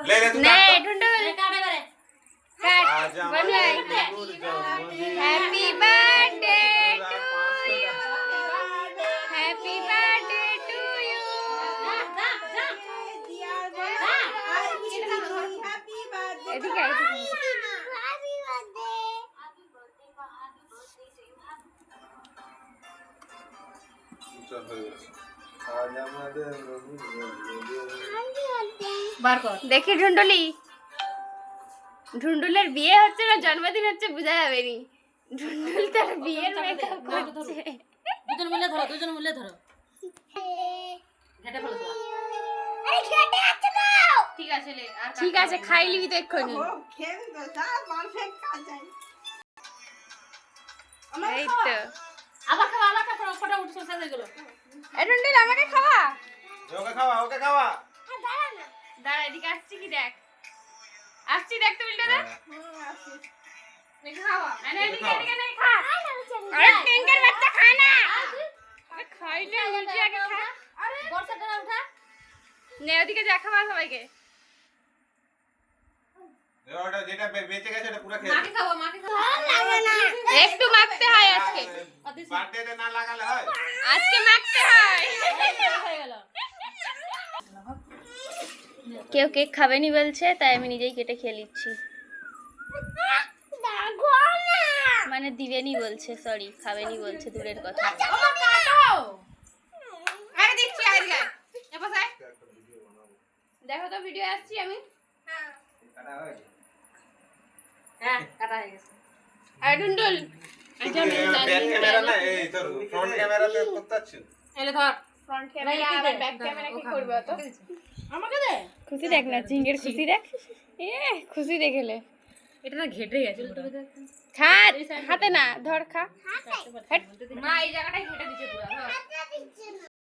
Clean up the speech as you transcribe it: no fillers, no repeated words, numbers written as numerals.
ले ले तू नहीं ढूंढो काटे बरे आज happy birthday to you happy birthday to you এদিকে বার কর দেখি ঢুন্ডুলি ঢুন্ডুলের বিয়ে হচ্ছে না জন্মদিন হচ্ছে বোঝা যাবে নি ঢুন্ডুল তার বিয়ের মেকআপ করছে দুজন মিলে ধরো ঘেটে ফেলো ঠিক আছে লে আর ঠিক আছে খাই লিবি তো এক্ষুনি এই তো আবার খাওয়া ফটো উঠছে শেষ হয়ে গেল এ ঢুন্ডুল আমাকে খাওয়া ওকে খাওয়া দাঁড়া এদিকে আসছি কি দেখ আসছি দেখ তো উল্টে দে খাওয়া আরে এদিকে নে খা আরে টিঙ্কের বাচ্চা খা না আরে খাইলে উল্টে আগে খা আরে বর্ষাটা না উঠা নে ওদিকে যা খাওয়া সবাইকে ওটা যেটা বেঁচে গেছে এটা পুরো খেয়ে মাকে খাওয়া একটু মাখতে হয় আজকে বার্থডেতে না লাগালে হয় আজকে মাখতে হয় হয়ে গেল কেউ কেক খাবেনি বলছে তাই আমি নিজেই কেটে খেয়ে নিচ্ছি মানে দিবেনি বলছে সরি খাবেনি বলছে দূরের কথা আরে দেখছি আজকে এবার আয় দেখো তো ভিডিও আসছি আমি হ্যাঁ কাটা হয়ে গেছে আর ডুন্ডুল ব্যাক ক্যামেরা না এই তোর ফ্রন্ট ক্যামেরাতে করতে আছিস এলে ধর ফ্রন্ট ক্যামেরা আর ব্যাক ক্যামেরা কি করবে তো আমাকে দে খুশি দেখ না চিংড়ির খুশি দেখ এ খুশি দেখলে এটা না ঘেটে গেছে খা হাতে না ধর খা মা এই জায়গাটাই ঘেটে দিছে পুরো ধর